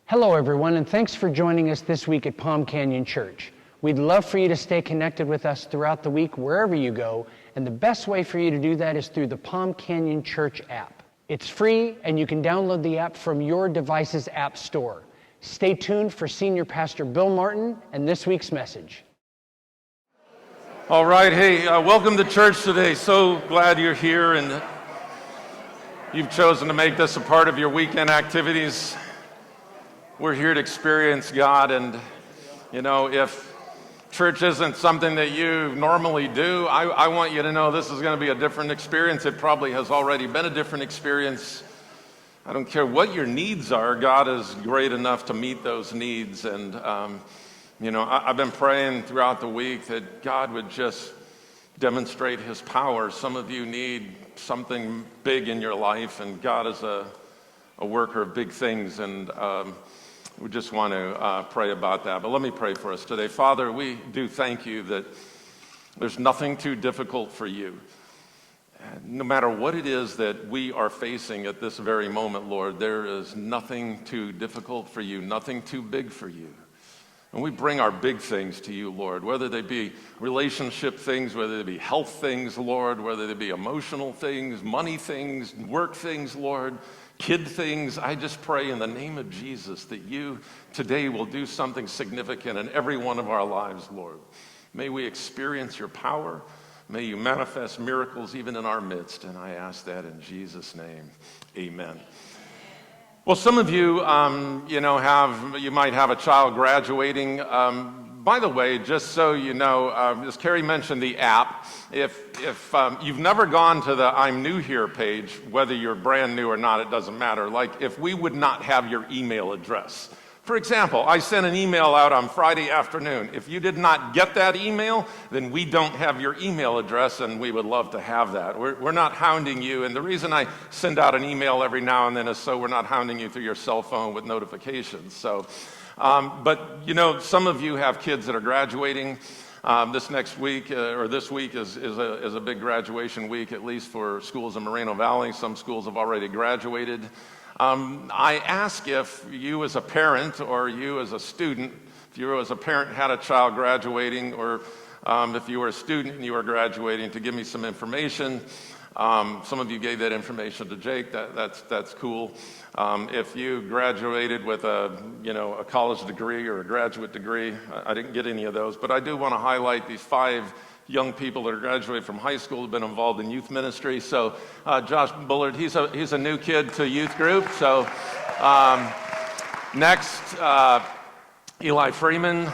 Hello everyone, and thanks for joining us this week at Palm Canyon Church. We'd love for you to stay connected with us throughout the week wherever you go, and the best way for you to do that is through the Palm Canyon Church app. It's free, and you can download the app from your device's app store. Stay tuned for Senior Pastor Bill Martin and this week's message. All right, hey, welcome to church today. So glad you're here and you've chosen to make this a part of your weekend activities. We're here to experience God, and you know, if church isn't something that you normally do, I want you to know this is going to be a different experience. It probably has already been a different experience. I don't care what your needs are, God is great enough to meet those needs. And you know, I've been praying throughout the week that God would just demonstrate His power. Some of you need something big in your life, and God is a worker of big things, and we just want to pray about that. But let me pray for us today. Father, we do thank you that there's nothing too difficult for you. No matter what it is that we are facing at this very moment, Lord, there is nothing too difficult for you, nothing too big for you. And we bring our big things to you, Lord, whether they be relationship things, whether they be health things, Lord, whether they be emotional things, money things, work things, Lord, kid things. I just pray in the name of Jesus that you today will do something significant in every one of our lives, Lord. May we experience your power. May you manifest miracles even in our midst. And I ask that in Jesus' name. Amen. Well, some of you, you might have a child graduating. By the way, just so you know, as Carrie mentioned the app, if you've never gone to the I'm New Here page, whether you're brand new or not, it doesn't matter. Like if we would not have your email address. For example, I sent an email out on Friday afternoon. If you did not get that email, then we don't have your email address, and we would love to have that. We're not hounding you, and the reason I send out an email every now and then is so we're not hounding you through your cell phone with notifications. So. But you know, some of you have kids that are graduating. This next week, or this week is a big graduation week, at least for schools in Moreno Valley. Some schools have already graduated. I ask if you as a parent or you as a student, if you as a parent had a child graduating, or if you were a student and you were graduating, to give me some information. Some of you gave that information to Jake. That's cool. If you graduated with a college degree or a graduate degree, I didn't get any of those, but I do want to highlight these 5 young people that are graduated from high school, have been involved in youth ministry. So Josh Bullard, he's a new kid to youth group. So next, Eli Freeman,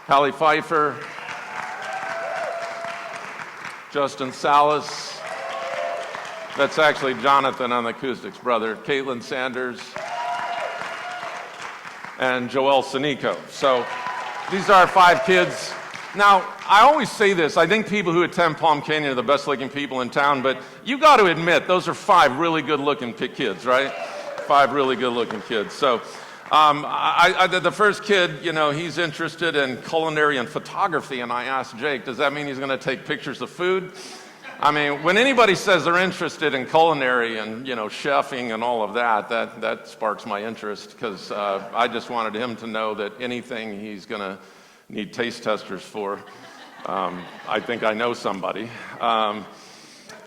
Hallie Pfeiffer, Justin Salas. That's actually Jonathan on the acoustics, brother. Caitlin Sanders and Joel Sinico. So these are our 5 kids. Now, I always say this. I think people who attend Palm Canyon are the best looking people in town, but you got to admit, those are 5 really good looking kids, right? 5 really good looking kids. So the first kid, you know, he's interested in culinary and photography, and I asked Jake, does that mean he's going to take pictures of food? I mean, when anybody says they're interested in culinary and, you know, chefing and all of that sparks my interest, because I just wanted him to know that anything he's going to need taste testers for, I think I know somebody.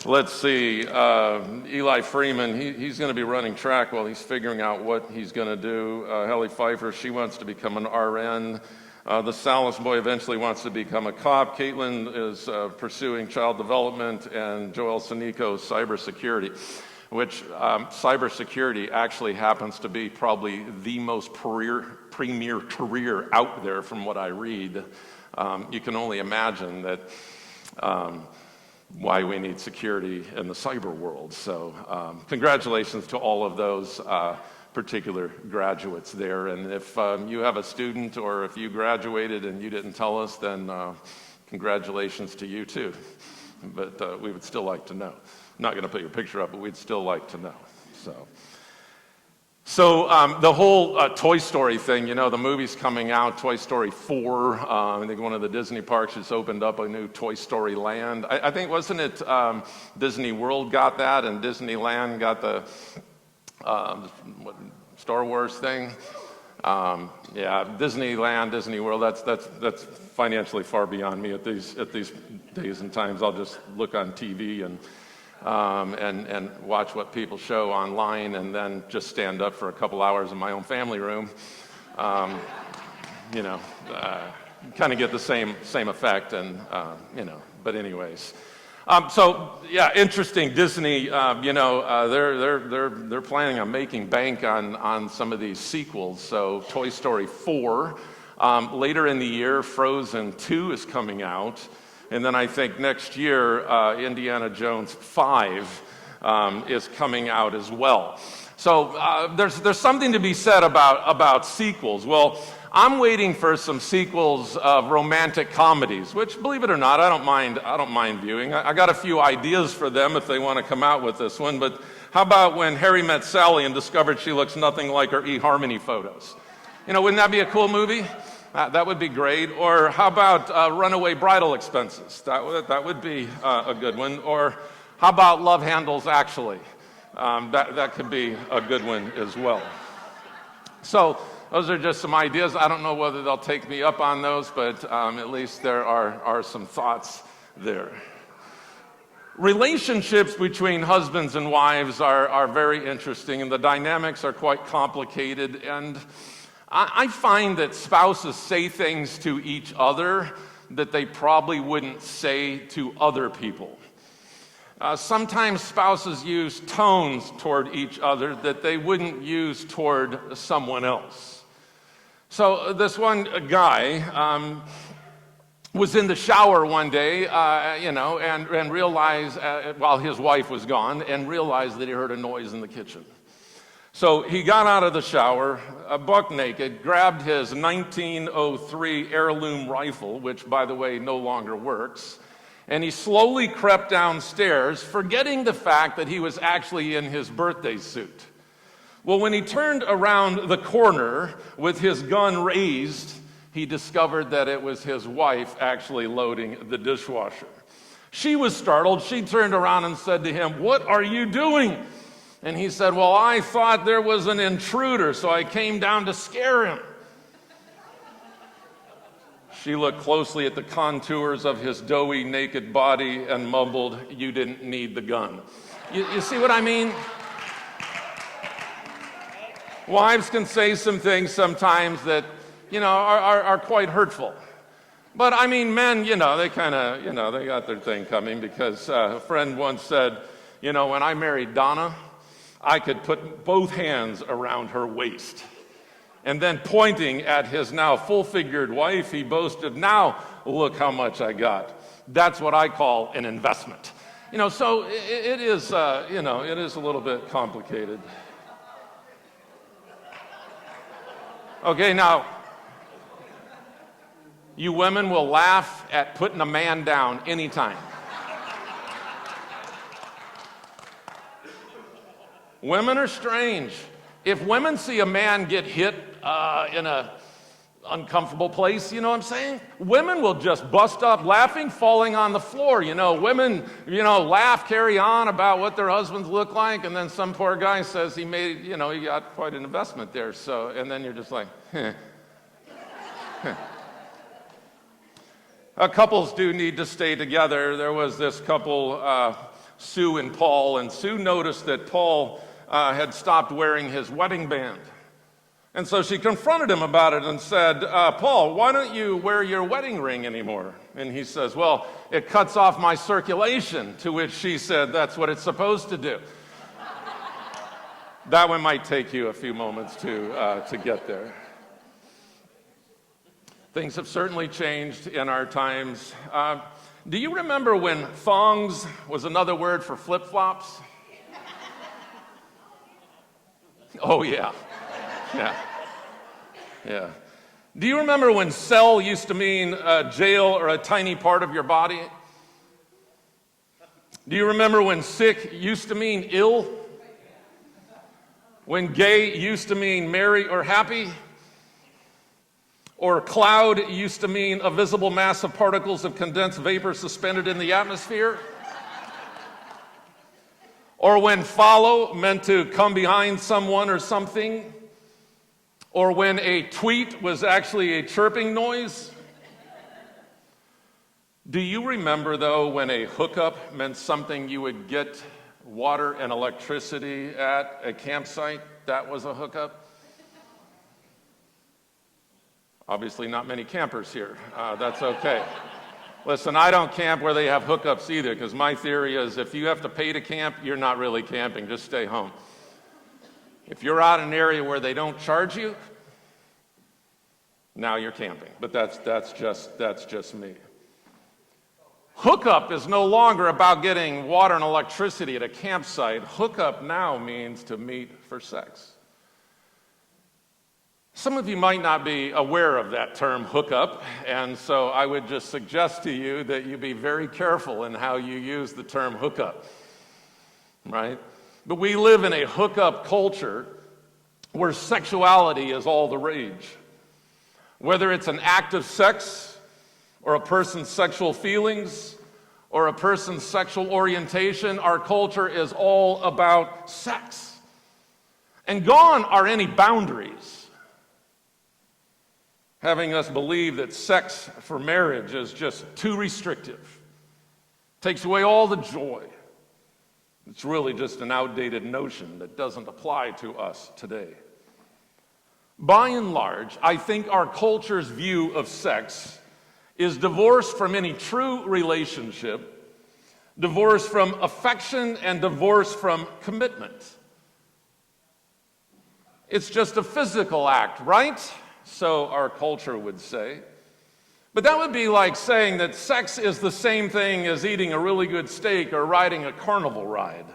Let's see, Eli Freeman, he's going to be running track while he's figuring out what he's going to do. Hallie Pfeiffer, she wants to become an RN. The Salas boy eventually wants to become a cop. Caitlin is pursuing child development, and Joel Sinico, cybersecurity, which cybersecurity actually happens to be probably the most premier career out there from what I read. You can only imagine that why we need security in the cyber world. So congratulations to all of those particular graduates there. And if you have a student, or if you graduated and you didn't tell us, then congratulations to you too. But we would still like to know. I'm not going to put your picture up, but we'd still like to know. So the whole Toy Story thing, you know, the movie's coming out, Toy Story 4. I think one of the Disney parks just opened up a new Toy Story Land. I think, wasn't it Disney World got that, and Disneyland got the what, Star Wars thing. Yeah, Disneyland, Disney World. That's financially far beyond me at these days and times. I'll just look on TV and watch what people show online, and then just stand up for a couple hours in my own family room. You know, kind of get the same effect, and But anyways. So yeah, interesting. Disney, they're planning on making bank on some of these sequels. So Toy Story 4, later in the year, Frozen 2 is coming out, and then I think next year, Indiana Jones 5 is coming out as well. So there's something to be said about sequels. Well, I'm waiting for some sequels of romantic comedies, which, believe it or not, I don't mind viewing. I got a few ideas for them if they want to come out with this one. But how about when Harry met Sally and discovered she looks nothing like her eHarmony photos? Wouldn't that be a cool movie? That would be great. Or how about Runaway Bridal Expenses? That would be a good one. Or how about Love Handles Actually? That could be a good one as well. So those are just some ideas. I don't know whether they'll take me up on those, but at least there are some thoughts there. Relationships between husbands and wives are very interesting, and the dynamics are quite complicated. And I find that spouses say things to each other that they probably wouldn't say to other people. Sometimes spouses use tones toward each other that they wouldn't use toward someone else. So this one guy was in the shower one day, and realized, while his wife was gone, and realized that he heard a noise in the kitchen. So he got out of the shower, buck naked, grabbed his 1903 heirloom rifle, which, by the way, no longer works, and he slowly crept downstairs, forgetting the fact that he was actually in his birthday suit. Well, when he turned around the corner with his gun raised, he discovered that it was his wife actually loading the dishwasher. She was startled. She turned around and said to him, "What are you doing?" And he said, "Well, I thought there was an intruder, so I came down to scare him." She looked closely at the contours of his doughy, naked body and mumbled, "You didn't need the gun." You see what I mean? Wives can say some things sometimes that, are quite hurtful. But I mean, men, they kind of, they got their thing coming, because a friend once said, when I married Donna, I could put both hands around her waist. And then pointing at his now full-figured wife, he boasted, "Now look how much I got." That's what I call an investment. So it is, it is a little bit complicated. Okay, now, you women will laugh at putting a man down anytime. Women are strange. If women see a man get hit in a uncomfortable place, you know what I'm saying? Women will just bust up laughing, falling on the floor. Women, laugh, carry on about what their husbands look like, and then some poor guy says he made, he got quite an investment there. So, and then you're just like, Couples do need to stay together. There was this couple, Sue and Paul, and Sue noticed that Paul had stopped wearing his wedding band. And so she confronted him about it and said, "Paul, why don't you wear your wedding ring anymore?" And he says, "Well, it cuts off my circulation," to which she said, "That's what it's supposed to do." That one might take you a few moments to get there. Things have certainly changed in our times. Do you remember when thongs was another word for flip-flops? Oh, yeah. Yeah. Do you remember when cell used to mean jail or a tiny part of your body? Do you remember when sick used to mean ill? When gay used to mean merry or happy? Or cloud used to mean a visible mass of particles of condensed vapor suspended in the atmosphere? or when follow meant to come behind someone or something, or when a tweet was actually a chirping noise. Do you remember, though, when a hookup meant something you would get water and electricity at a campsite? That was a hookup. Obviously not many campers here. That's okay. Listen, I don't camp where they have hookups either, because my theory is if you have to pay to camp, you're not really camping. Just stay home. If you're out in an area where they don't charge you, now you're camping. But that's just me. Hookup is no longer about getting water and electricity at a campsite. Hookup now means to meet for sex. Some of you might not be aware of that term hookup, and so I would just suggest to you that you be very careful in how you use the term hookup, right? But we live in a hookup culture where sexuality is all the rage. Whether it's an act of sex, or a person's sexual feelings, or a person's sexual orientation, our culture is all about sex. And gone are any boundaries, having us believe that sex for marriage is just too restrictive, takes away all the joy. It's really just an outdated notion that doesn't apply to us today. By and large, I think our culture's view of sex is divorced from any true relationship, divorced from affection, and divorced from commitment. It's just a physical act, right? So our culture would say. But that would be like saying that sex is the same thing as eating a really good steak or riding a carnival ride.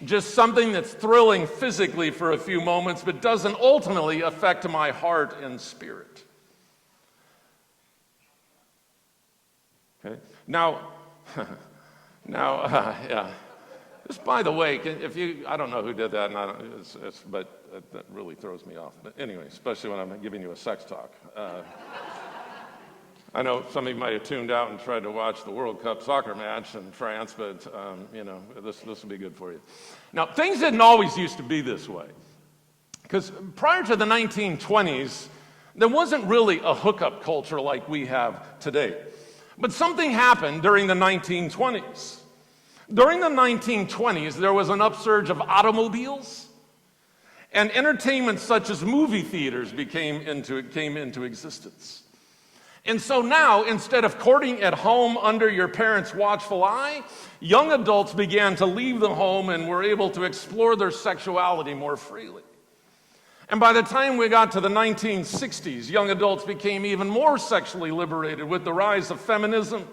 Just something that's thrilling physically for a few moments, but doesn't ultimately affect my heart and spirit. Okay. Now, yeah. Just by the way, I don't know who did that, and but that really throws me off. But anyway, especially when I'm giving you a sex talk. I know some of you might have tuned out and tried to watch the World Cup soccer match in France, but this will be good for you. Now, things didn't always used to be this way, because prior to the 1920s, there wasn't really a hookup culture like we have today. But something happened during the 1920s. During the 1920s, there was an upsurge of automobiles, and entertainment such as movie theaters came into existence. And so now, instead of courting at home under your parents' watchful eye, young adults began to leave the home and were able to explore their sexuality more freely. And by the time we got to the 1960s, young adults became even more sexually liberated with the rise of feminism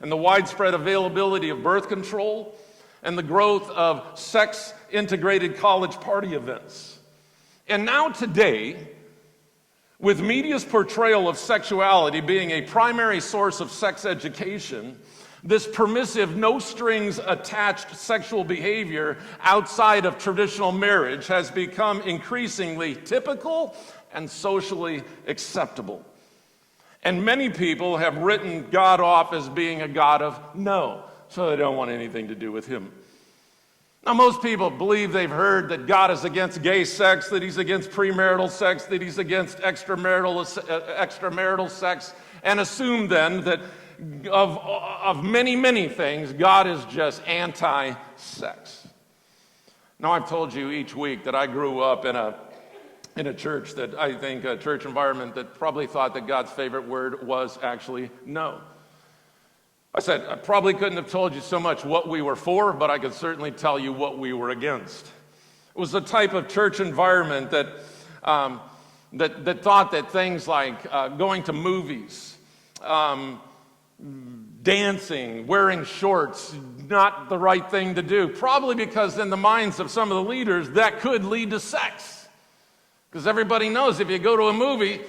and the widespread availability of birth control and the growth of sex-integrated college party events. And now today, with media's portrayal of sexuality being a primary source of sex education, this permissive, no-strings-attached sexual behavior outside of traditional marriage has become increasingly typical and socially acceptable. And many people have written God off as being a God of no, so they don't want anything to do with him. Now, most people believe they've heard that God is against gay sex, that he's against premarital sex, that he's against extramarital sex, and assume then that of many, many things, God is just anti-sex. Now, I've told you each week that I grew up in a church that I think, a church environment that probably thought that God's favorite word was actually no. I said, I probably couldn't have told you so much what we were for, but I could certainly tell you what we were against. It was the type of church environment that thought that things like going to movies, dancing, wearing shorts, not the right thing to do. Probably because in the minds of some of the leaders, that could lead to sex. Because everybody knows if you go to a movie,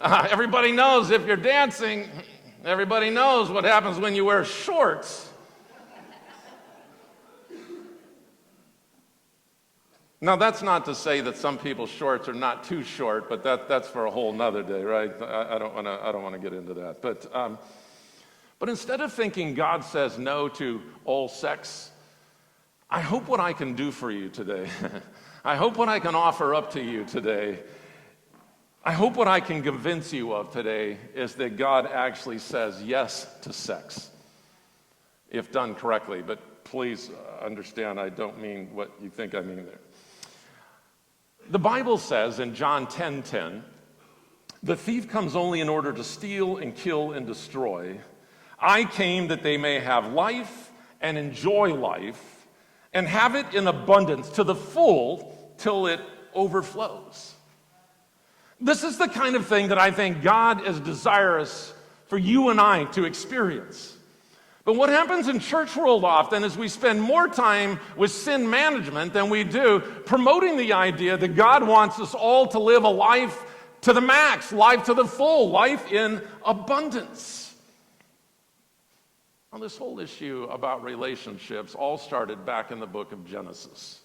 everybody knows if you're dancing, everybody knows what happens when you wear shorts. Now, that's not to say that some people's shorts are not too short, but that's for a whole nother day, right? I don't want to get into that. But instead of thinking God says no to all sex, I hope what I can do for you today, I hope what I can offer up to you today, I hope what I can convince you of today is that God actually says yes to sex, if done correctly. But please understand, I don't mean what you think I mean there. The Bible says in John 10:10, the thief comes only in order to steal and kill and destroy. I came that they may have life and enjoy life and have it in abundance to the full till it overflows. This is the kind of thing that I think God is desirous for you and I to experience. But what happens in church world often is we spend more time with sin management than we do promoting the idea that God wants us all to live a life to the max, life to the full, life in abundance. Now, this whole issue about relationships all started back in the book of Genesis.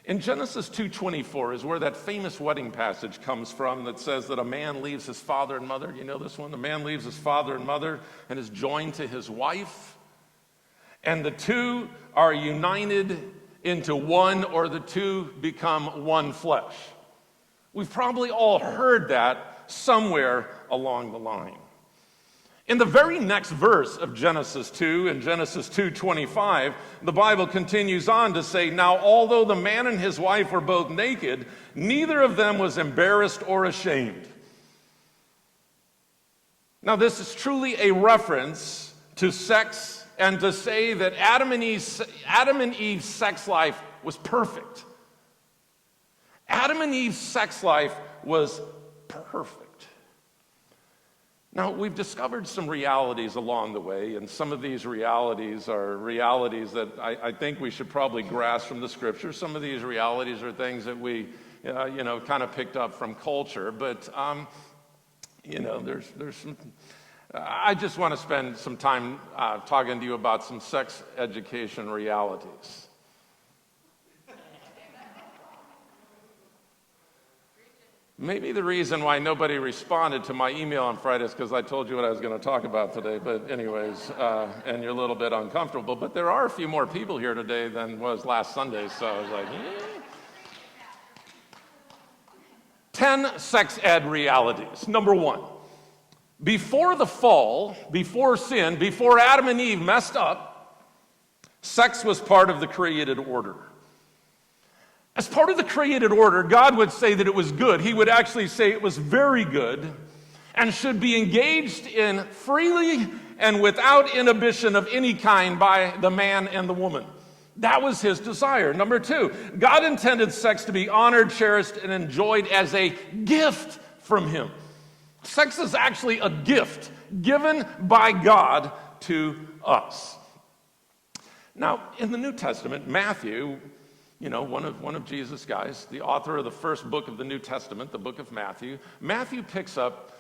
In Genesis 2:24 is where that famous wedding passage comes from that says that a man leaves his father and mother. You know this one? A man leaves his father and mother and is joined to his wife. And the two are united into one, or the two become one flesh. We've probably all heard that somewhere along the line. In the very next verse of Genesis 2, in Genesis 2:25, the Bible continues on to say, now although the man and his wife were both naked, neither of them was embarrassed or ashamed. Now this is truly a reference to sex and to say that Adam and Eve's sex life was perfect. Adam and Eve's sex life was perfect. Now, we've discovered some realities along the way, and some of these realities are realities that I think we should probably grasp from the Scripture. Some of these realities are things that we, kind of picked up from culture. But, there's some. I just want to spend some time talking to you about some sex education realities. Maybe the reason why nobody responded to my email on Friday is because I told you what I was going to talk about today. But anyways, and you're a little bit uncomfortable. But there are a few more people here today than was last Sunday. So I was like, 10 sex ed realities. Number 1, before the fall, before sin, before Adam and Eve messed up, sex was part of the created order. As part of the created order, God would say that it was good. He would actually say it was very good and should be engaged in freely and without inhibition of any kind by the man and the woman. That was his desire. Number 2, God intended sex to be honored, cherished, and enjoyed as a gift from him. Sex is actually a gift given by God to us. Now, in the New Testament, Matthew, one of Jesus' guys, the author of the first book of the New Testament, the book of Matthew, Matthew picks up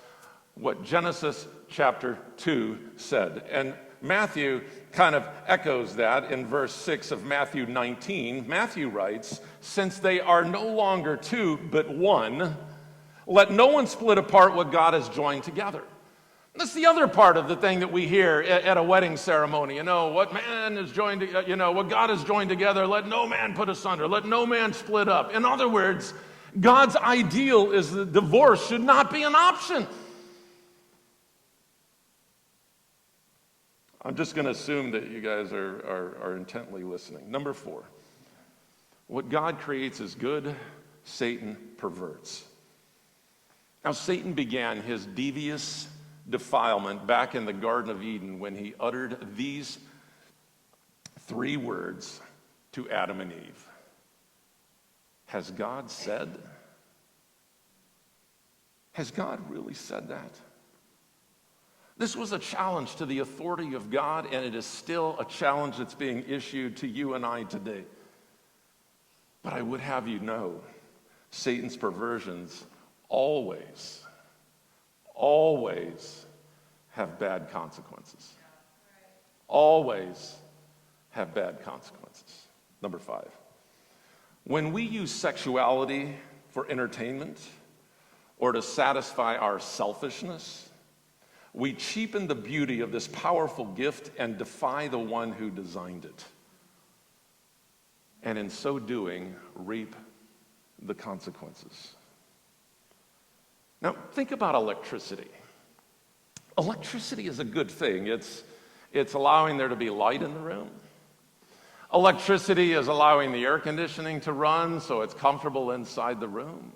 what Genesis chapter 2 said. And Matthew kind of echoes that in verse 6 of Matthew 19. Matthew writes, since they are no longer two but one, let no one split apart what God has joined together. That's the other part of the thing that we hear at a wedding ceremony. What man is joined, what God has joined together, let no man put asunder, let no man split up. In other words, God's ideal is that divorce should not be an option. I'm just going to assume that you guys are intently listening. Number 4, what God creates is good, Satan perverts. Now, Satan began his devious defilement back in the Garden of Eden when he uttered these 3 words to Adam and Eve. Has God said? Has God really said that? This was a challenge to the authority of God, and it is still a challenge that's being issued to you and I today. But I would have you know, Satan's perversions always have bad consequences. Always have bad consequences. Number 5, when we use sexuality for entertainment or to satisfy our selfishness, we cheapen the beauty of this powerful gift and defy the one who designed it. and in so doing, reap the consequences. Now, think about electricity. Electricity is a good thing. It's allowing there to be light in the room. Electricity is allowing the air conditioning to run so it's comfortable inside the room.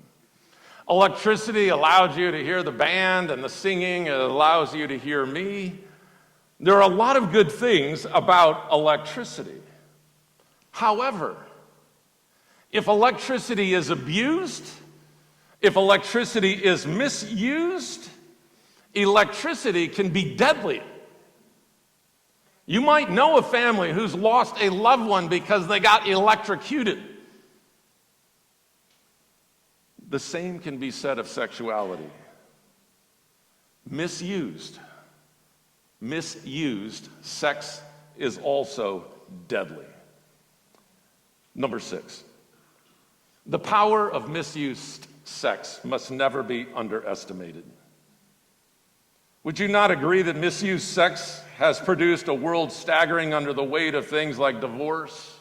Electricity allows you to hear the band and the singing. It allows you to hear me. There are a lot of good things about electricity. However, if electricity is abused, if electricity is misused, electricity can be deadly. You might know a family who's lost a loved one because they got electrocuted. The same can be said of sexuality. Misused, sex is also deadly. Number 6, the power of misused sex must never be underestimated. Would you not agree that misused sex has produced a world staggering under the weight of things like divorce,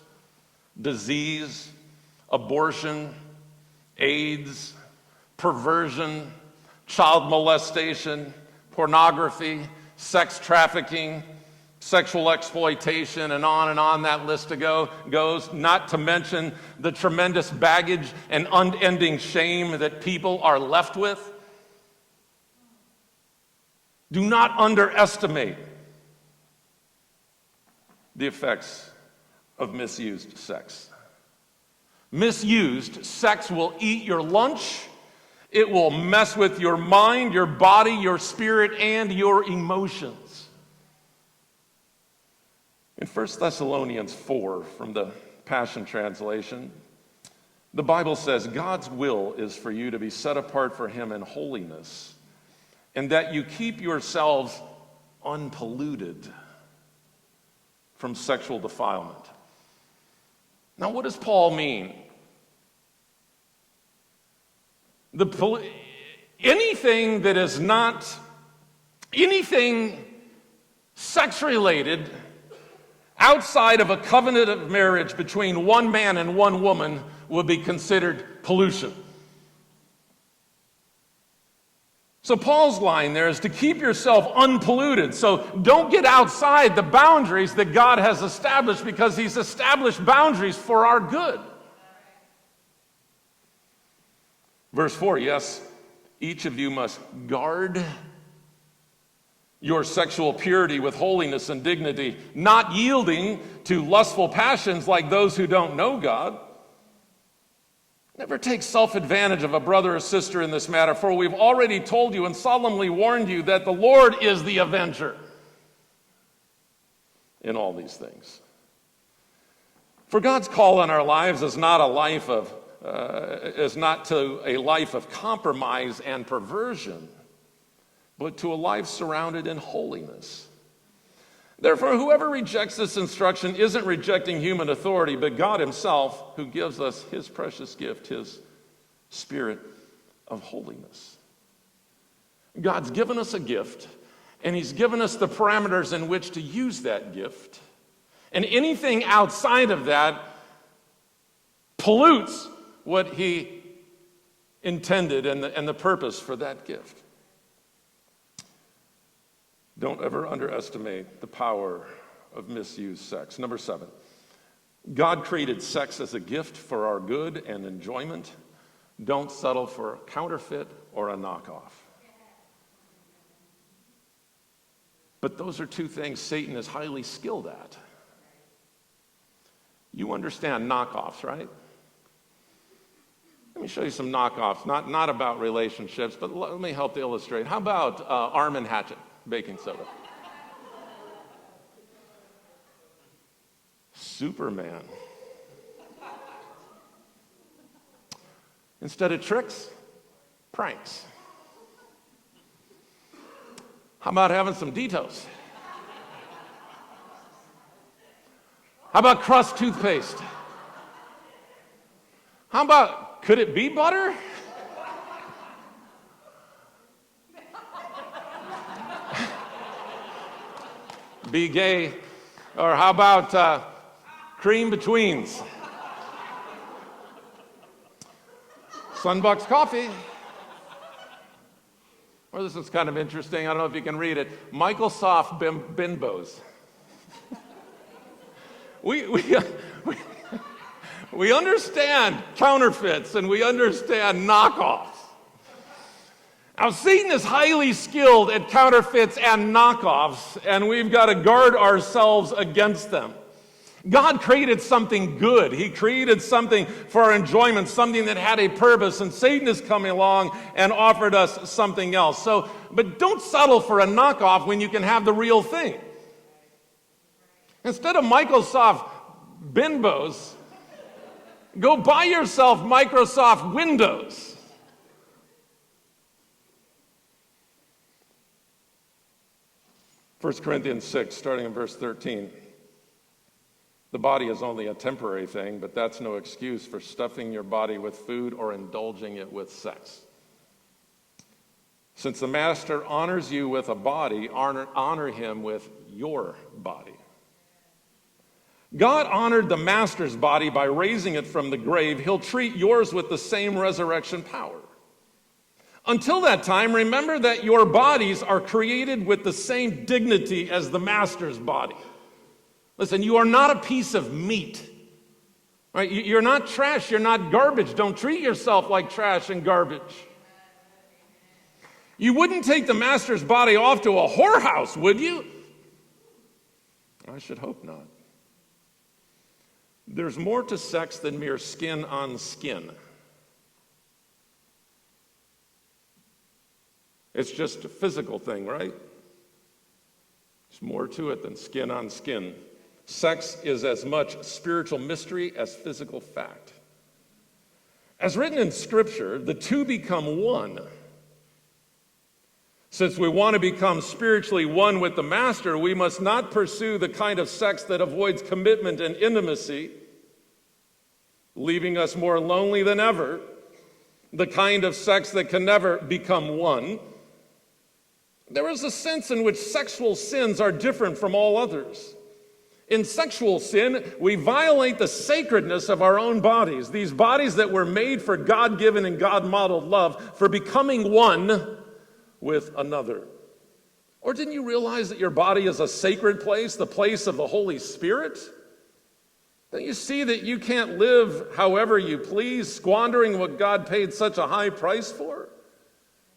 disease, abortion, AIDS, perversion, child molestation, pornography, sex trafficking, sexual exploitation, and on that list goes, not to mention the tremendous baggage and unending shame that people are left with? Do not underestimate the effects of misused sex. Misused sex will eat your lunch. It will mess with your mind, your body, your spirit, and your emotions. In 1 Thessalonians 4, from the Passion Translation, the Bible says, God's will is for you to be set apart for Him in holiness, and that you keep yourselves unpolluted from sexual defilement. Now, what does Paul mean? Anything that is not, anything sex-related outside of a covenant of marriage between one man and one woman would be considered pollution. So Paul's line there is to keep yourself unpolluted. So don't get outside the boundaries that God has established, because He's established boundaries for our good. Verse 4, yes, each of you must guard your sexual purity with holiness and dignity, not yielding to lustful passions like those who don't know God. Never take self-advantage of a brother or sister in this matter, for we've already told you and solemnly warned you that the Lord is the avenger in all these things. For God's call on our lives is not to a life of compromise and perversion, but to a life surrounded in holiness. Therefore, whoever rejects this instruction isn't rejecting human authority, but God Himself, who gives us His precious gift, His Spirit of holiness. God's given us a gift, and He's given us the parameters in which to use that gift. And anything outside of that pollutes what He intended and the purpose for that gift. Don't ever underestimate the power of misused sex. Number 7, God created sex as a gift for our good and enjoyment. Don't settle for a counterfeit or a knockoff. But those are two things Satan is highly skilled at. You understand knockoffs, right? Let me show you some knockoffs, not about relationships, but let me help to illustrate. How about Arm & Hatchet baking soda? Superman. Instead of tricks, pranks. How about having some Detox? How about Crust toothpaste? How about, could it be butter? Be gay. Or how about cream betweens? Sunbucks coffee. Or this is kind of interesting. I don't know if you can read it. Microsoft Bimbos. We understand counterfeits and we understand knockoffs. Now, Satan is highly skilled at counterfeits and knockoffs, and we've got to guard ourselves against them. God created something good. He created something for our enjoyment, something that had a purpose, and Satan is coming along and offered us something else. But don't settle for a knockoff when you can have the real thing. Instead of Microsoft Bimbos, go buy yourself Microsoft Windows. 1 Corinthians 6, starting in verse 13. The body is only a temporary thing, but that's no excuse for stuffing your body with food or indulging it with sex. Since the master honors you with a body, honor him with your body. God honored the master's body by raising it from the grave. He'll treat yours with the same resurrection power. Until that time, remember that your bodies are created with the same dignity as the master's body. Listen, you are not a piece of meat. Right? You're not trash, you're not garbage. Don't treat yourself like trash and garbage. You wouldn't take the master's body off to a whorehouse, would you? I should hope not. There's more to sex than mere skin on skin. It's just a physical thing, right? There's more to it than skin on skin. Sex is as much spiritual mystery as physical fact. As written in Scripture, the two become one. Since we want to become spiritually one with the Master, we must not pursue the kind of sex that avoids commitment and intimacy, leaving us more lonely than ever, the kind of sex that can never become one. There is a sense in which sexual sins are different from all others. In sexual sin, we violate the sacredness of our own bodies, these bodies that were made for God-given and God-modeled love, for becoming one with another. Or didn't you realize that your body is a sacred place, the place of the Holy Spirit? Don't you see that you can't live however you please, squandering what God paid such a high price for?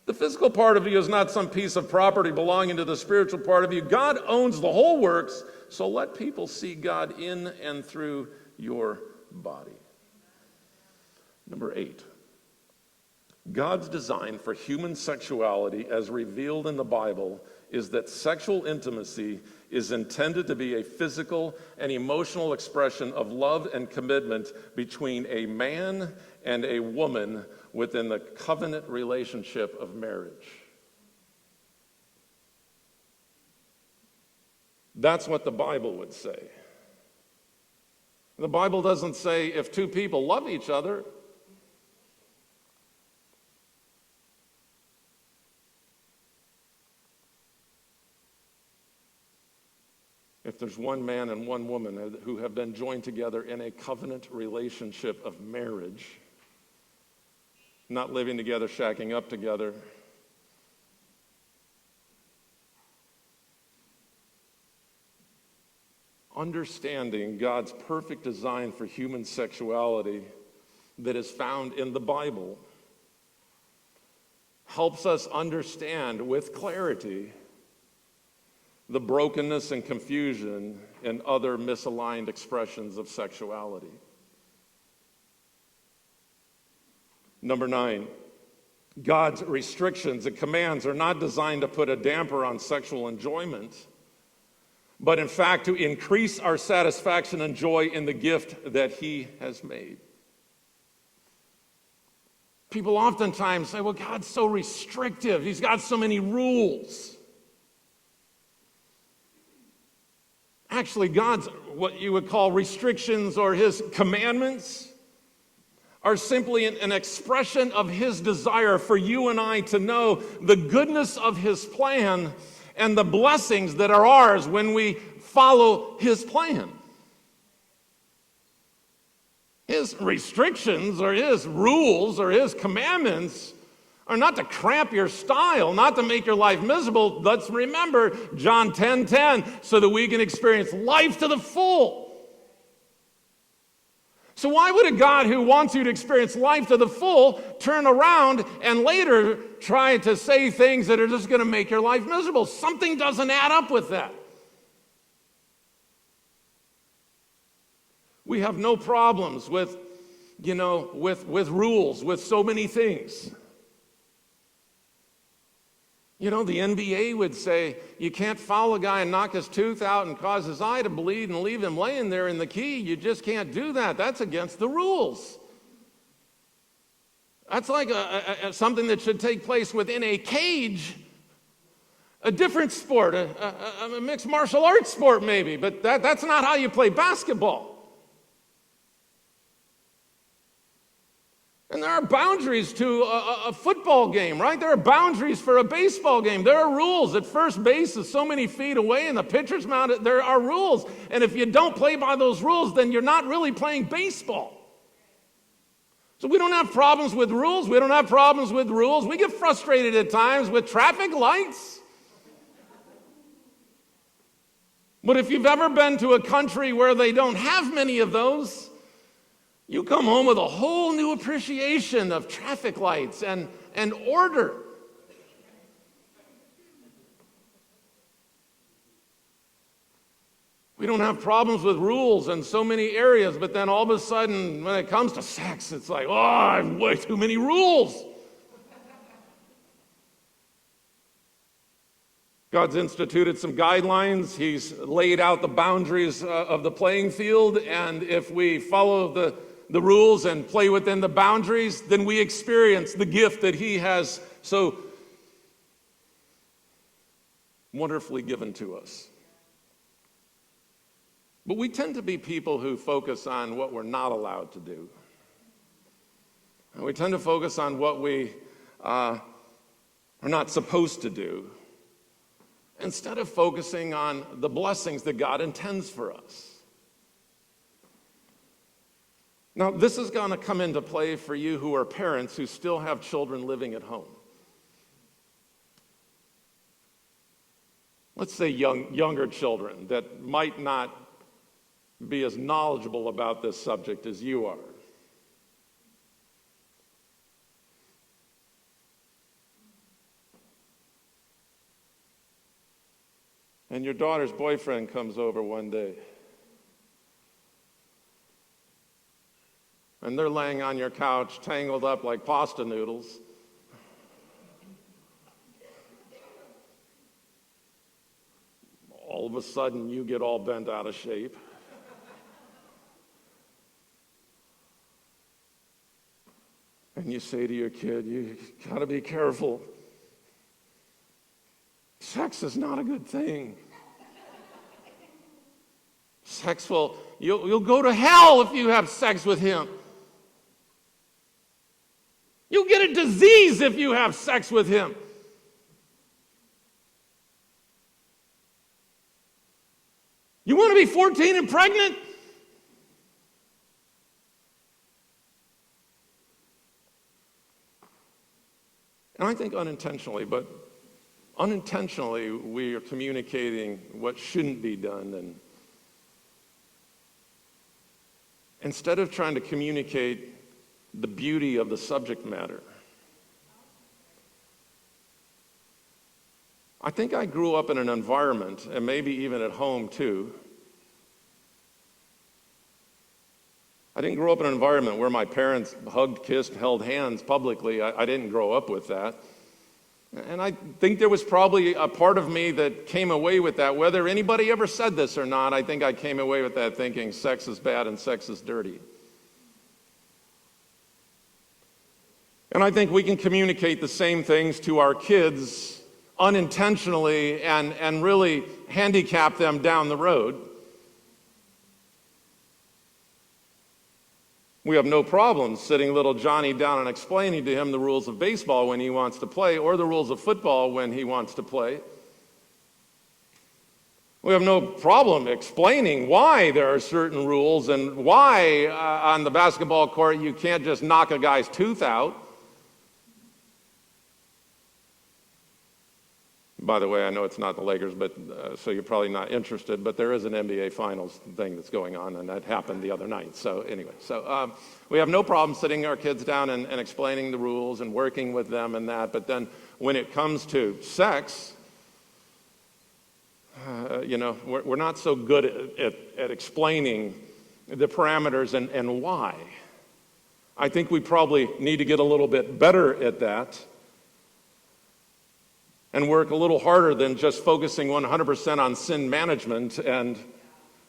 The physical part of you is not some piece of property belonging to the spiritual part of you. God owns the whole works, so let people see God in and through your body. Number 8. God's design for human sexuality, as revealed in the Bible, is that sexual intimacy is intended to be a physical and emotional expression of love and commitment between a man and a woman within the covenant relationship of marriage. That's what the Bible would say. The Bible doesn't say if two people love each other, if there's one man and one woman who have been joined together in a covenant relationship of marriage, not living together, shacking up together, understanding God's perfect design for human sexuality that is found in the Bible helps us understand with clarity the brokenness and confusion in other misaligned expressions of sexuality. Number 9, God's restrictions and commands are not designed to put a damper on sexual enjoyment, but in fact to increase our satisfaction and joy in the gift that He has made. People oftentimes say, well, God's so restrictive. He's got so many rules. Actually, God's what you would call restrictions or His commandments are simply an expression of His desire for you and I to know the goodness of His plan and the blessings that are ours when we follow His plan. His restrictions or his rules or his commandments are not to cramp your style, not to make your life miserable. Let's remember John 10:10, so that we can experience life to the full. So why would a God who wants you to experience life to the full turn around and later try to say things that are just going to make your life miserable? Something doesn't add up with that. We have no problems with rules, with so many things. The NBA would say, you can't foul a guy and knock his tooth out and cause his eye to bleed and leave him laying there in the key. You just can't do that. That's against the rules. That's like something that should take place within a cage. A different sport, a mixed martial arts sport maybe, but that's not how you play basketball. And there are boundaries to a football game, right? There are boundaries for a baseball game. There are rules. At first base is so many feet away and the pitcher's mound, there are rules. And if you don't play by those rules, then you're not really playing baseball. So we don't have problems with rules. We don't have problems with rules. We get frustrated at times with traffic lights. But if you've ever been to a country where they don't have many of those, you come home with a whole new appreciation of traffic lights and order. We don't have problems with rules in so many areas, but then all of a sudden, when it comes to sex, it's like, I have way too many rules. God's instituted some guidelines. He's laid out the boundaries of the playing field, and if we follow the rules and play within the boundaries, then we experience the gift that He has so wonderfully given to us. But we tend to be people who focus on what we're not allowed to do. And we tend to focus on what we are not supposed to do, instead of focusing on the blessings that God intends for us. Now, this is going to come into play for you who are parents who still have children living at home. Let's say younger children that might not be as knowledgeable about this subject as you are. And your daughter's boyfriend comes over one day. And they're laying on your couch, tangled up like pasta noodles. All of a sudden, you get all bent out of shape. And you say to your kid, you gotta be careful. Sex is not a good thing. You'll go to hell if you have sex with him. You'll get a disease if you have sex with him. You want to be 14 and pregnant? And I think unintentionally, but unintentionally we are communicating what shouldn't be done. And instead of trying to communicate the beauty of the subject matter. I think I grew up in an environment, and maybe even at home too. I didn't grow up in an environment where my parents hugged, kissed, held hands publicly. I didn't grow up with that. And I think there was probably a part of me that came away with that. Whether anybody ever said this or not, I think I came away with that thinking sex is bad and sex is dirty. And I think we can communicate the same things to our kids unintentionally and really handicap them down the road. We have no problem sitting little Johnny down and explaining to him the rules of baseball when he wants to play, or the rules of football when he wants to play. We have no problem explaining why there are certain rules and why on the basketball court you can't just knock a guy's tooth out. By the way, I know it's not the Lakers, but so you're probably not interested, but there is an NBA Finals thing that's going on, and that happened the other night. So anyway, we have no problem sitting our kids down and explaining the rules and working with them and that, but then when it comes to sex, we're not so good at explaining the parameters and why. I think we probably need to get a little bit better at that and work a little harder than just focusing 100% on sin management, and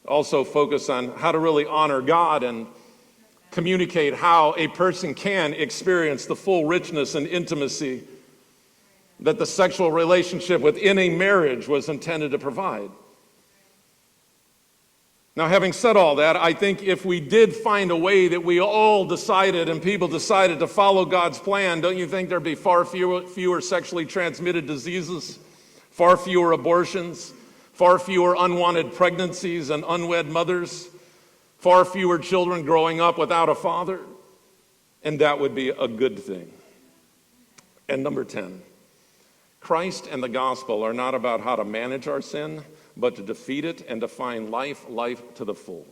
also focus on how to really honor God and communicate how a person can experience the full richness and intimacy that the sexual relationship within a marriage was intended to provide. Now, having said all that, I think if we did find a way that we all decided and people decided to follow God's plan, don't you think there'd be far fewer sexually transmitted diseases, far fewer abortions, far fewer unwanted pregnancies and unwed mothers, far fewer children growing up without a father? And that would be a good thing. And number 10, Christ and the gospel are not about how to manage our sin, but to defeat it and to find life to the full.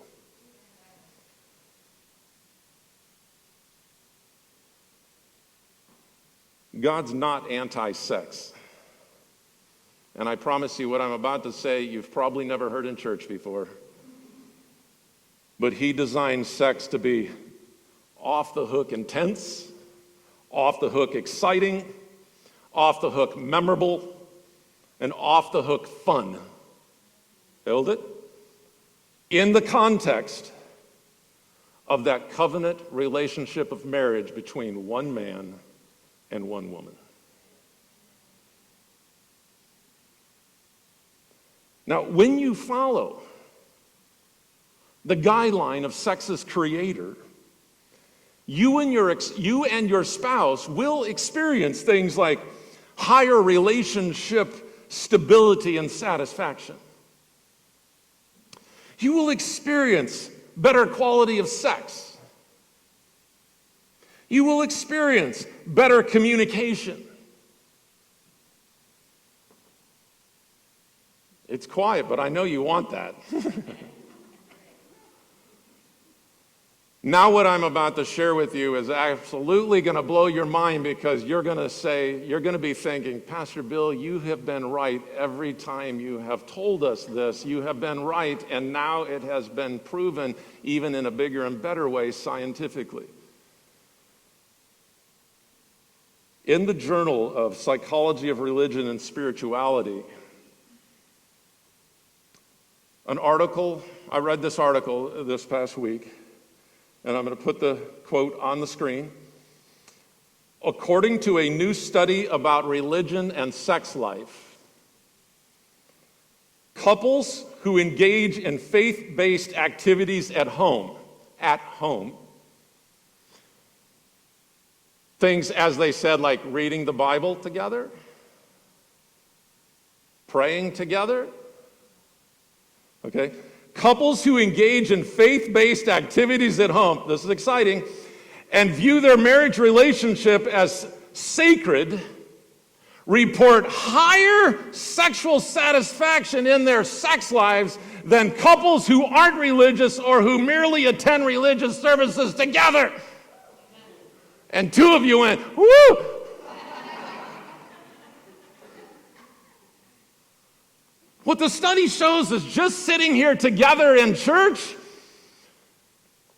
God's not anti-sex. And I promise you what I'm about to say, you've probably never heard in church before. But he designed sex to be off the hook intense, off the hook exciting, off the hook memorable, and off the hook fun. Build it in the context of that covenant relationship of marriage between one man and one woman. Now, when you follow the guideline of sex's creator, you and your spouse will experience things like higher relationship stability and satisfaction. You will experience better quality of sex. You will experience better communication. It's quiet, but I know you want that. Now what I'm about to share with you is absolutely going to blow your mind, because you're going to be thinking, Pastor Bill, you have been right every time you have told us this. You have been right, and now it has been proven even in a bigger and better way scientifically. In the Journal of Psychology of Religion and Spirituality, I read this article this past week, and I'm going to put the quote on the screen. According to a new study about religion and sex life, couples who engage in faith-based activities at home, things, as they said, like reading the Bible together, praying together, okay? Couples who engage in faith-based activities at home, this is exciting, and view their marriage relationship as sacred, report higher sexual satisfaction in their sex lives than couples who aren't religious or who merely attend religious services together. And two of you went, woo! What the study shows is just sitting here together in church,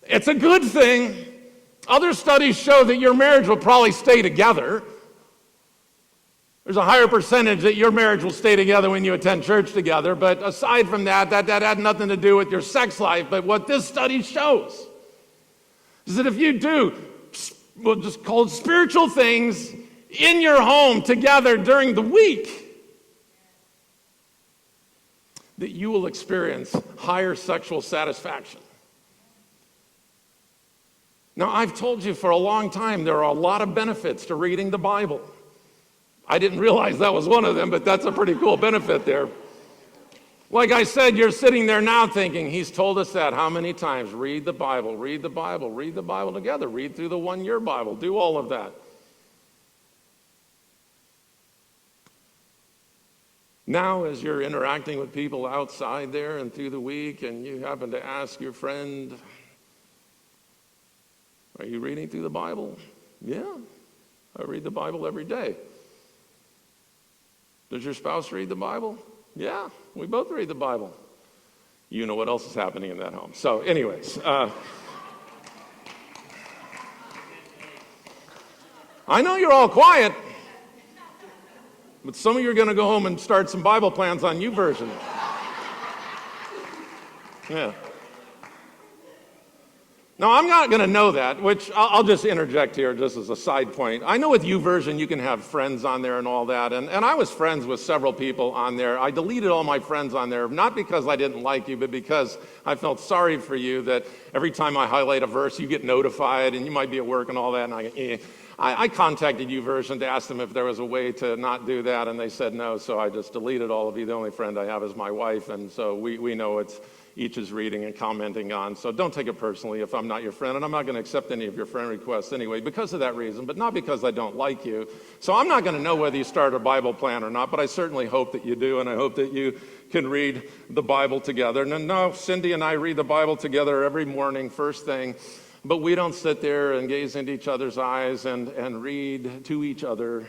it's a good thing. Other studies show that your marriage will probably stay together. There's a higher percentage that your marriage will stay together when you attend church together. But aside from that had nothing to do with your sex life. But what this study shows is that if you do, we'll just call it spiritual things in your home together during the week, that you will experience higher sexual satisfaction. Now, I've told you for a long time there are a lot of benefits to reading the Bible. I didn't realize that was one of them, but that's a pretty cool benefit there. Like I said, you're sitting there now thinking, he's told us that how many times? Read the Bible, read the Bible, read the Bible together, read through the one-year Bible, do all of that. Now, as you're interacting with people outside there and through the week, and you happen to ask your friend, are you reading through the Bible? Yeah, I read the Bible every day. Does your spouse read the Bible? Yeah, we both read the Bible. You know what else is happening in that home. So anyways, I know you're all quiet, but some of you are going to go home and start some Bible plans on YouVersion. Yeah. Now, I'm not going to know that, which I'll just interject here just as a side point. I know with YouVersion you can have friends on there and all that, and I was friends with several people on there. I deleted all my friends on there, not because I didn't like you, but because I felt sorry for you that every time I highlight a verse, you get notified, and you might be at work and all that, and I contacted YouVersion to ask them if there was a way to not do that, and they said no, so I just deleted all of you. The only friend I have is my wife, and so we know it's each is reading and commenting on. So don't take it personally if I'm not your friend, and I'm not going to accept any of your friend requests anyway because of that reason, but not because I don't like you. So I'm not going to know whether you start a Bible plan or not, but I certainly hope that you do, and I hope that you can read the Bible together. And no, Cindy and I read the Bible together every morning, first thing, but we don't sit there and gaze into each other's eyes and read to each other.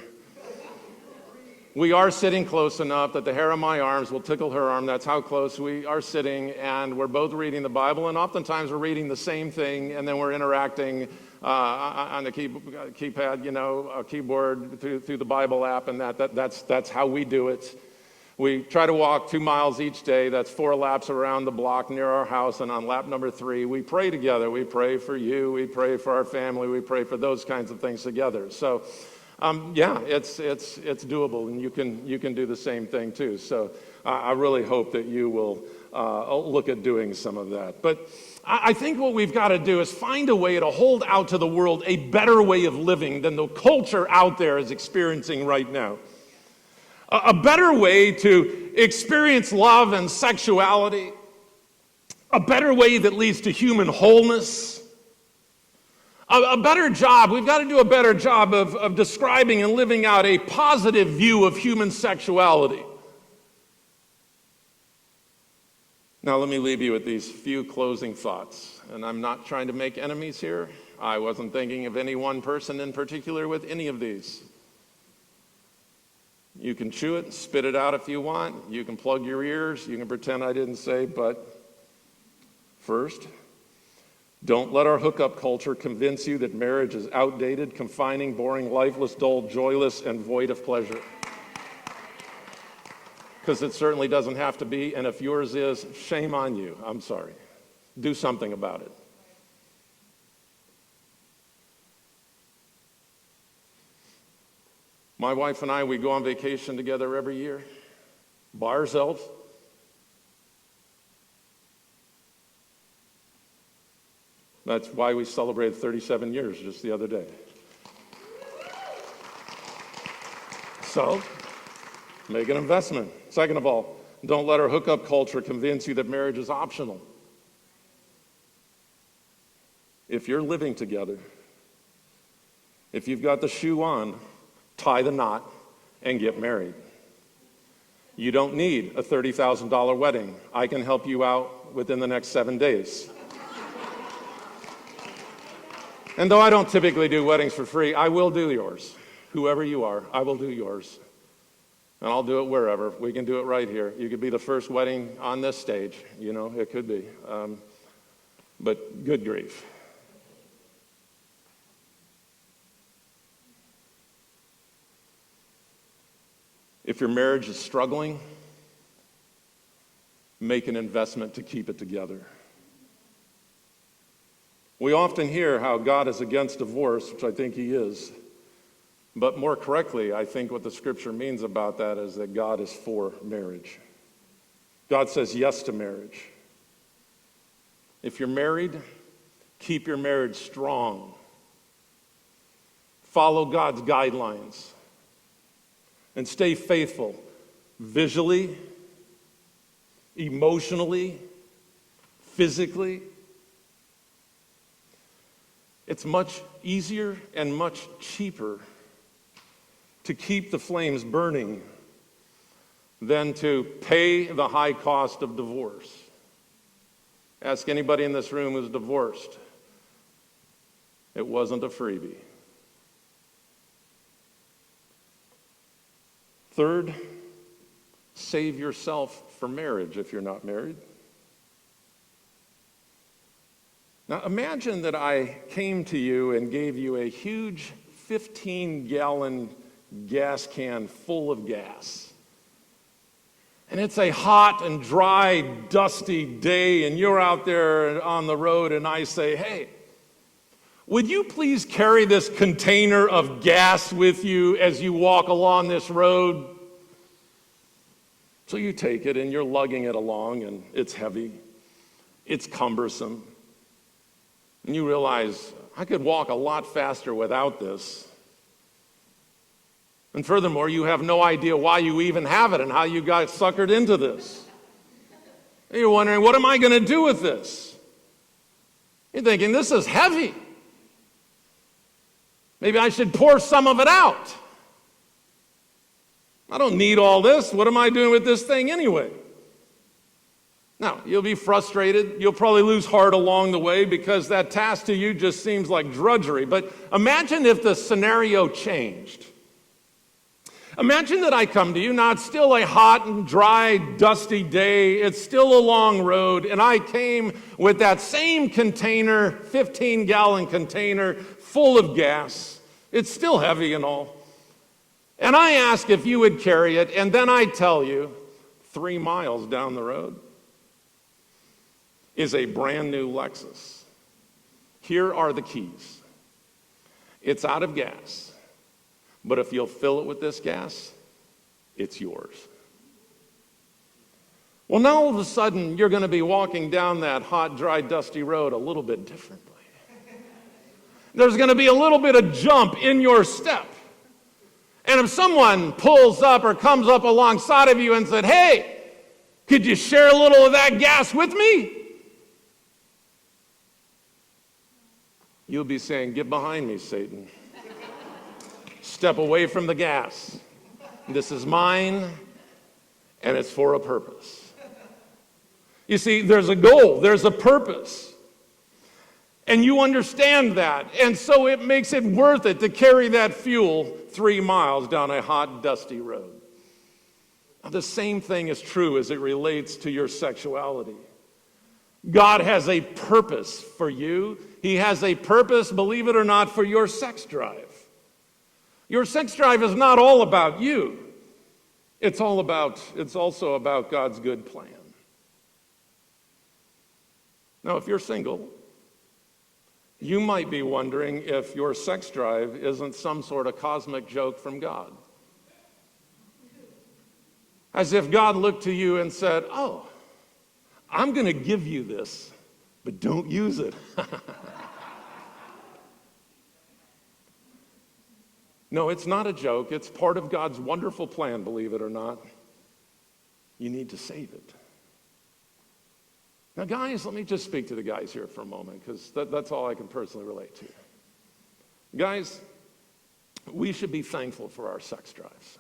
We are sitting close enough that the hair on my arms will tickle her arm. That's how close we are sitting, and we're both reading the Bible, and oftentimes we're reading the same thing, and then we're interacting on the keypad, keyboard through the Bible app, and that's how we do it. We try to walk 2 miles each day. That's 4 laps around the block near our house, and on lap number 3, we pray together. We pray for you. We pray for our family. We pray for those kinds of things together. So. It's doable, and you can do the same thing too. So I really hope that you will look at doing some of that. But I think what we've got to do is find a way to hold out to the world a better way of living than the culture out there is experiencing right now. A better way to experience love and sexuality. A better way that leads to human wholeness. A better job, we've got to do a better job of describing and living out a positive view of human sexuality. Now let me leave you with these few closing thoughts. And I'm not trying to make enemies here. I wasn't thinking of any one person in particular with any of these. You can chew it, spit it out if you want. You can plug your ears. You can pretend I didn't say, but first, don't let our hookup culture convince you that marriage is outdated, confining, boring, lifeless, dull, joyless, and void of pleasure. Because it certainly doesn't have to be, and if yours is, shame on you. I'm sorry. Do something about it. My wife and I, we go on vacation together every year, by ourselves. That's why we celebrated 37 years just the other day. So, make an investment. Second of all, don't let our hookup culture convince you that marriage is optional. If you're living together, if you've got the shoe on, tie the knot and get married. You don't need a $30,000 wedding. I can help you out within the next 7 days. And though I don't typically do weddings for free, I will do yours. Whoever you are, I will do yours. And I'll do it wherever. We can do it right here. You could be the first wedding on this stage. It could be. But good grief. If your marriage is struggling, make an investment to keep it together. We often hear how God is against divorce, which I think he is. But more correctly, I think what the scripture means about that is that God is for marriage. God says yes to marriage. If you're married, keep your marriage strong. Follow God's guidelines. And stay faithful visually, emotionally, physically. It's much easier and much cheaper to keep the flames burning than to pay the high cost of divorce. Ask anybody in this room who's divorced. It wasn't a freebie. Third, save yourself for marriage if you're not married. Now imagine that I came to you and gave you a huge 15-gallon gas can full of gas. And it's a hot and dry, dusty day, and you're out there on the road, and I say, hey, would you please carry this container of gas with you as you walk along this road? So you take it, and you're lugging it along, and it's heavy. It's cumbersome. And you realize, I could walk a lot faster without this. And furthermore, you have no idea why you even have it and how you got suckered into this. And you're wondering, what am I going to do with this? You're thinking, this is heavy. Maybe I should pour some of it out. I don't need all this. What am I doing with this thing anyway? Now, you'll be frustrated. You'll probably lose heart along the way because that task to you just seems like drudgery. But imagine if the scenario changed. Imagine that I come to you. Now, it's still a hot and dry, dusty day. It's still a long road. And I came with that same container, 15-gallon container, full of gas. It's still heavy and all. And I ask if you would carry it. And then I tell you, 3 miles down the road is a brand new Lexus. Here are the keys. It's out of gas. But if you'll fill it with this gas, it's yours. Well, now all of a sudden, you're going to be walking down that hot, dry, dusty road a little bit differently. There's going to be a little bit of jump in your step. And if someone pulls up or comes up alongside of you and said, hey, could you share a little of that gas with me? You'll be saying, get behind me, Satan. Step away from the gas. This is mine, and it's for a purpose. You see, there's a goal, there's a purpose. And you understand that. And so it makes it worth it to carry that fuel 3 miles down a hot, dusty road. Now, the same thing is true as it relates to your sexuality. God has a purpose for you. He has a purpose, believe it or not, for your sex drive. Your sex drive is not all about you. It's also about God's good plan. Now, if you're single, you might be wondering if your sex drive isn't some sort of cosmic joke from God. As if God looked to you and said, oh, I'm going to give you this, but don't use it. No, it's not a joke. It's part of God's wonderful plan, believe it or not. You need to save it. Now, guys, let me just speak to the guys here for a moment, because that's all I can personally relate to. Guys, we should be thankful for our sex drives.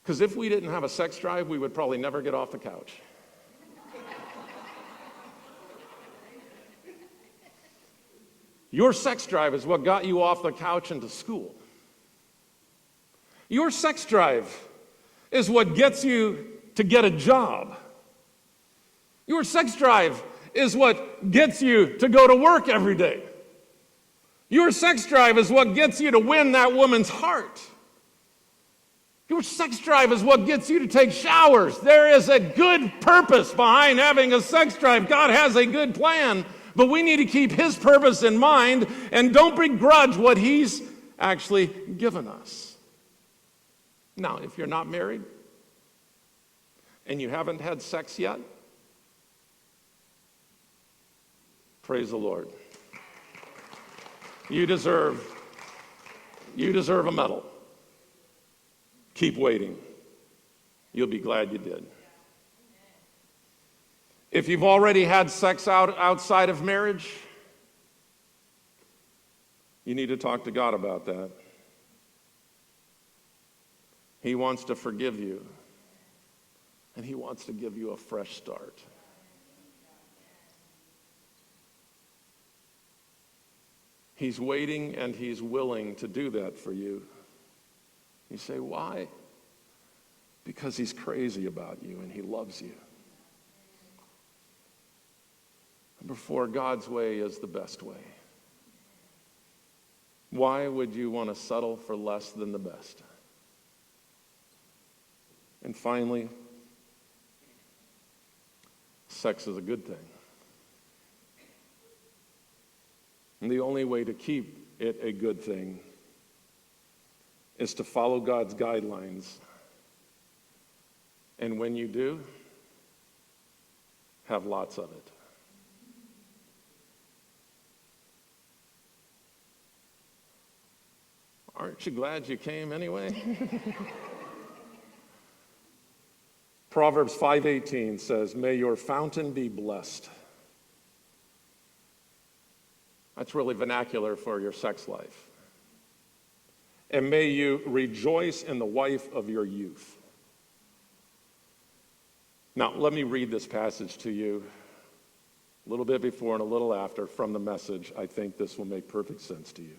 Because if we didn't have a sex drive, we would probably never get off the couch. Your sex drive is what got you off the couch into school. Your sex drive is what gets you to get a job. Your sex drive is what gets you to go to work every day. Your sex drive is what gets you to win that woman's heart. Your sex drive is what gets you to take showers. There is a good purpose behind having a sex drive. God has a good plan, but we need to keep His purpose in mind and don't begrudge what He's actually given us. Now, if you're not married and you haven't had sex yet, praise the Lord. You deserve a medal. Keep waiting. you'll be glad you did. If you've already had sex outside of marriage, you need to talk to God about that. He wants to forgive you, and He wants to give you a fresh start. He's waiting and He's willing to do that for you. You say, why? Because He's crazy about you and He loves you. Number 4, God's way is the best way. Why would you want to settle for less than the best? And finally, sex is a good thing. And the only way to keep it a good thing is to follow God's guidelines. And when you do, have lots of it. Aren't you glad you came anyway? Proverbs 5:18 says, "May your fountain be blessed." That's really vernacular for your sex life. "And may you rejoice in the wife of your youth." Now, let me read this passage to you a little bit before and a little after from the Message. I think this will make perfect sense to you.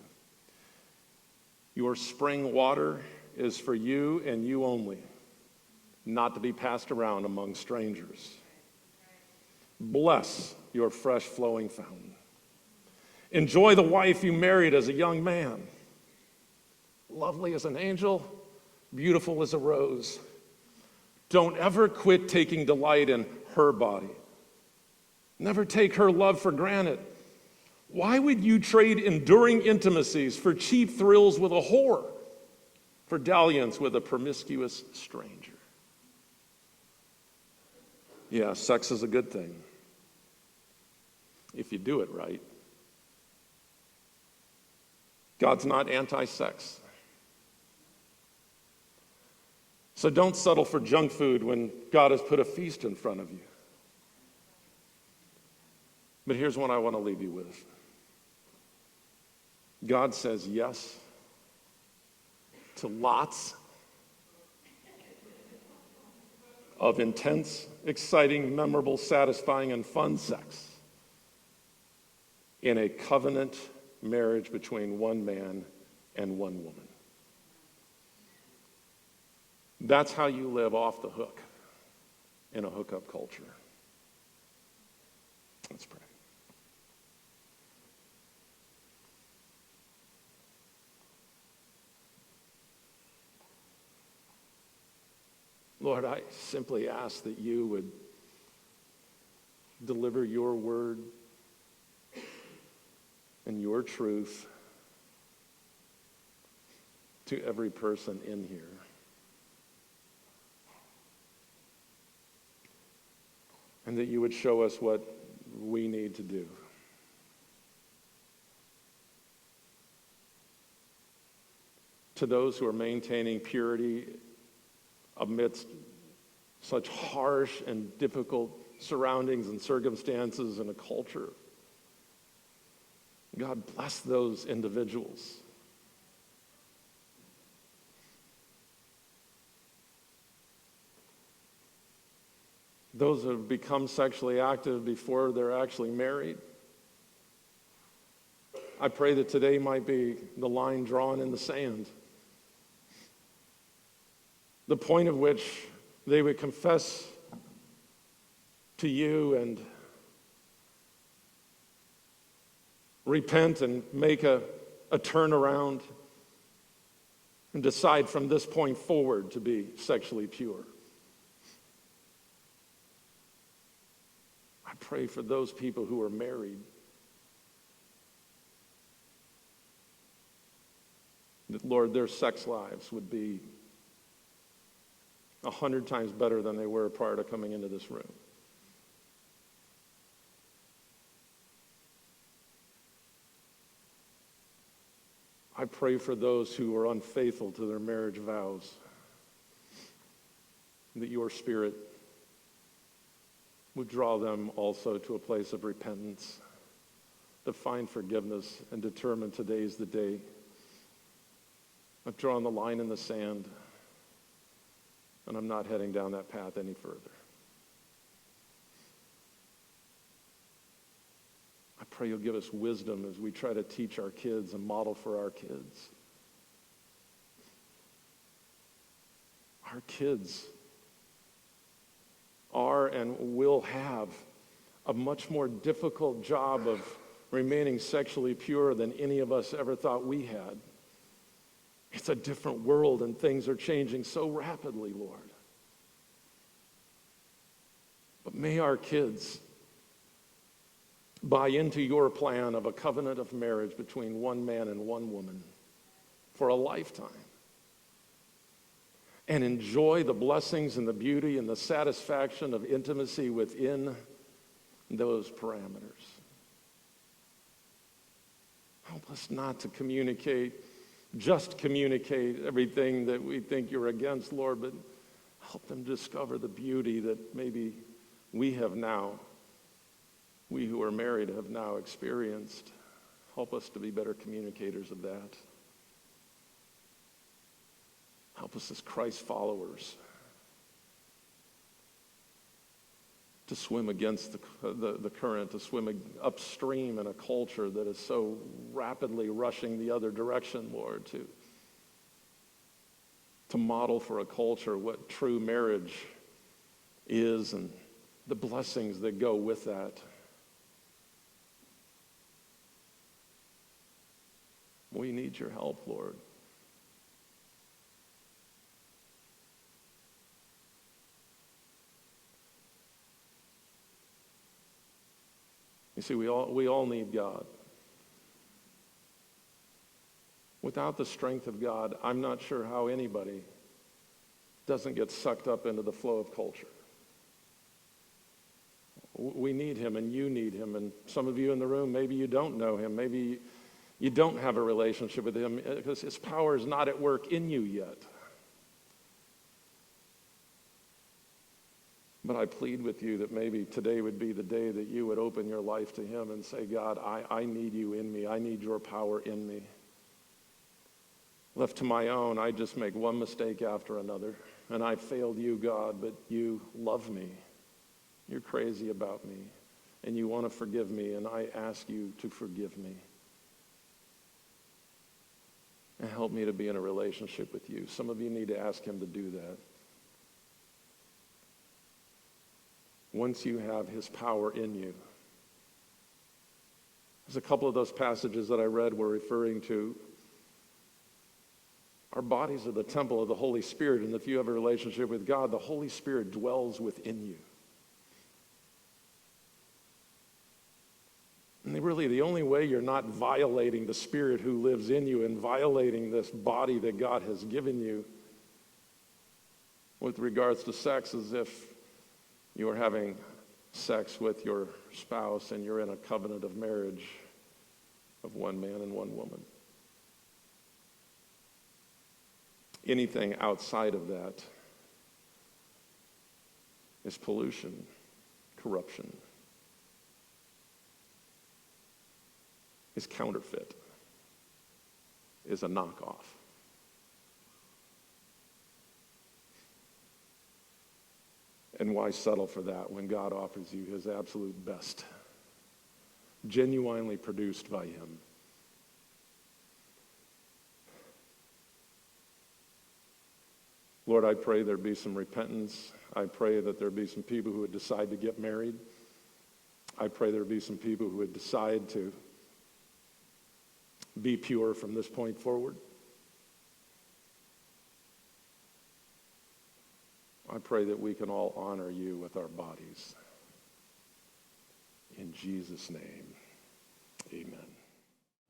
"Your spring water is for you and you only, not to be passed around among strangers. Bless your fresh flowing fountain. Enjoy the wife you married as a young man, lovely as an angel, beautiful as a rose. Don't ever quit taking delight in her body. Never take her love for granted. Why would you trade enduring intimacies for cheap thrills with a whore, for dalliance with a promiscuous stranger?" Yeah, sex is a good thing if you do it right. God's not anti-sex. So don't settle for junk food when God has put a feast in front of you. But here's what I want to leave you with. God says yes to lots of intense, exciting, memorable, satisfying, and fun sex in a covenant marriage between one man and one woman. That's how you live off the hook in a hookup culture. Let's pray. Lord, I simply ask that you would deliver your word and your truth to every person in here. And that you would show us what we need to do. To those who are maintaining purity amidst such harsh and difficult surroundings and circumstances in a culture, God bless those individuals. Those who have become sexually active before they're actually married. I pray that today might be the line drawn in the sand. The point of which they would confess to you and repent and make a turnaround and decide from this point forward to be sexually pure. I pray for those people who are married that, Lord, their sex lives would be 100 times better than they were prior to coming into this room. I pray for those who are unfaithful to their marriage vows, that your Spirit would draw them also to a place of repentance, to find forgiveness and determine today's the day of drawing the line in the sand, and I'm not heading down that path any further. I pray you'll give us wisdom as we try to teach our kids and model for our kids. Our kids are and will have a much more difficult job of remaining sexually pure than any of us ever thought we had. It's a different world and things are changing so rapidly, Lord. But may our kids buy into your plan of a covenant of marriage between one man and one woman for a lifetime and enjoy the blessings and the beauty and the satisfaction of intimacy within those parameters. Help us not to communicate everything that we think you're against, Lord, but help them discover the beauty that maybe we who are married have now experienced. Help us to be better communicators of that. Help us as Christ followers to swim against the current, to swim upstream in a culture that is so rapidly rushing the other direction, Lord, to model for a culture what true marriage is and the blessings that go with that. We need your help, Lord. You see, we all need God. Without the strength of God, I'm not sure how anybody doesn't get sucked up into the flow of culture. We need him, and you need him. And some of you in the room, maybe you don't know him. Maybe you don't have a relationship with him because his power is not at work in you yet. But I plead with you that maybe today would be the day that you would open your life to him and say, God, I need you in me. I need your power in me. Left to my own, I just make one mistake after another. And I failed you, God, but you love me. You're crazy about me. And you want to forgive me, and I ask you to forgive me. And help me to be in a relationship with you. Some of you need to ask him to do that. Once you have his power in you. There's a couple of those passages that I read were referring to our bodies are the temple of the Holy Spirit, and if you have a relationship with God, the Holy Spirit dwells within you. And really, the only way you're not violating the Spirit who lives in you and violating this body that God has given you with regards to sex is if you are having sex with your spouse and you're in a covenant of marriage of one man and one woman. Anything outside of that is pollution, corruption, is counterfeit, is a knockoff. And why settle for that when God offers you his absolute best, genuinely produced by him? Lord, I pray there be some repentance. I pray that there be some people who would decide to get married. I pray there be some people who would decide to be pure from this point forward. I pray that we can all honor you with our bodies. In Jesus' name, amen.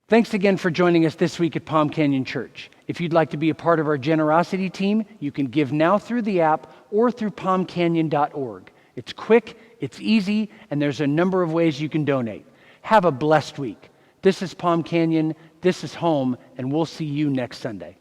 Thanks again for joining us this week at Palm Canyon Church. If you'd like to be a part of our generosity team, you can give now through the app or through palmcanyon.org. It's quick, it's easy, and there's a number of ways you can donate. Have a blessed week. This is Palm Canyon, this is home, and we'll see you next Sunday.